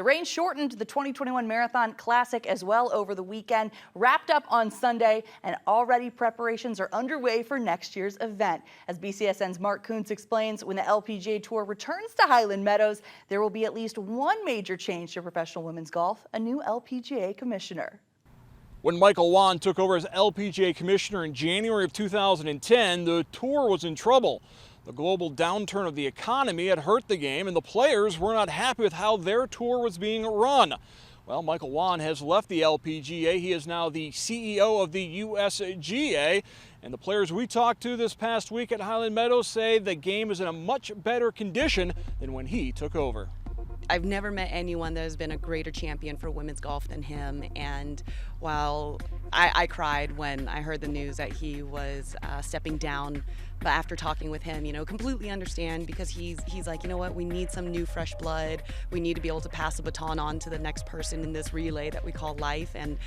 The rain shortened the 2021 Marathon Classic as well over the weekend, wrapped up on Sunday, and already preparations are underway for next year's event. As BCSN's Mark Kuntz explains, when the LPGA Tour returns to Highland Meadows, there will be at least one major change to professional women's golf: a new LPGA commissioner. When Michael Wan took over as LPGA commissioner in January of 2010, the tour was in trouble. The global downturn of the economy had hurt the game, and the players were not happy with how their tour was being run. Well, Michael Wan has left the LPGA. He is now the CEO of the USGA. And the players we talked to this past week at Highland Meadows say the game is in a much better condition than when he took over. I've never met anyone that has been a greater champion for women's golf than him. And while I cried when I heard the news that he was stepping down, but after talking with him, completely understand, because he's like, you know what, we need some new fresh blood. We need to be able to pass the baton on to the next person in this relay that we call life. And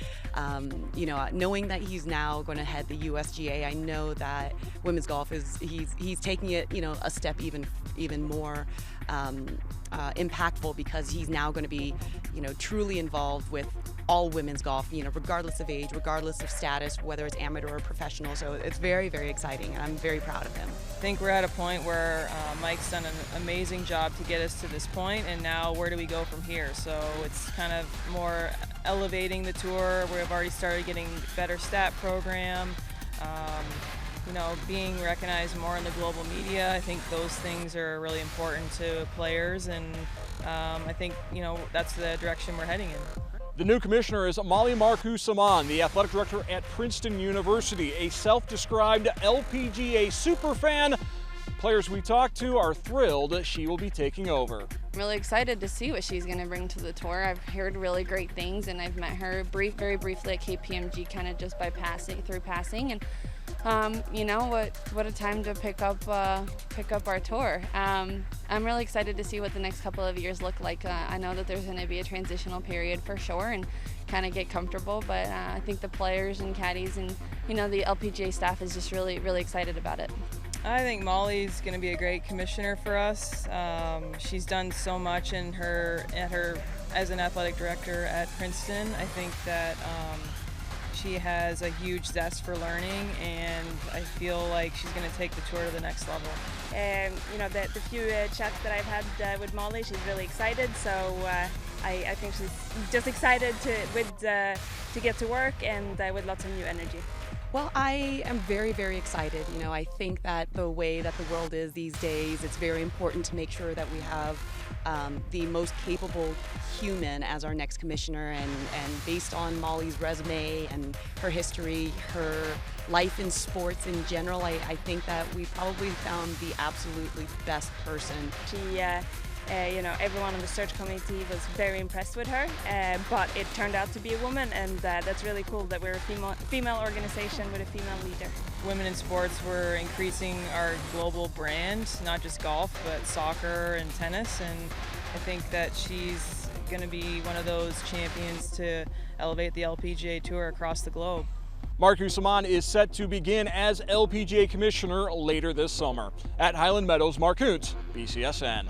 knowing that he's now going to head the USGA, I know that women's golf he's taking it, a step even more impactful, because he's now going to be, truly involved with all women's golf, regardless of age, regardless of status, whether it's amateur or professional. So it's very, very exciting, and I'm very proud of him. I think we're at a point where Mike's done an amazing job to get us to this point, and now where do we go from here? So it's kind of more elevating the tour. We've already started getting better stat program. Being recognized more in the global media. I think those things are really important to players, and I think, that's the direction we're heading in. The new commissioner is Molly Marcoux-Samaan, the athletic director at Princeton University, a self-described LPGA superfan. Players we talked to are thrilled she will be taking over. I'm really excited to see what she's going to bring to the tour. I've heard really great things, and I've met her very briefly at KPMG, kind of just by passing. And what a time to pick up our tour. I'm really excited to see what the next couple of years look like. I know that there's going to be a transitional period for sure, and kind of get comfortable, but I think the players and caddies and the LPGA staff is just really excited about it. I think Molly's going to be a great commissioner for us. She's done so much as an athletic director at Princeton. I think that she has a huge zest for learning, and I feel like she's going to take the tour to the next level. The few chats that I've had with Molly, she's really excited. So I think she's just excited to get to work, and with lots of new energy. Well, I am very, very excited. I think that the way that the world is these days, it's very important to make sure that we have the most capable human as our next commissioner, and based on Molly's resume and her history, her life in sports in general, I think that we probably found the absolutely best person. She everyone on the search committee was very impressed with her, but it turned out to be a woman, and that's really cool that we're a female organization with a female leader. Women in sports, we're increasing our global brand, not just golf, but soccer and tennis, and I think that she's going to be one of those champions to elevate the LPGA Tour across the globe. Marcoux-Samaan is set to begin as LPGA commissioner later this summer. At Highland Meadows, Mark Kuntz, BCSN.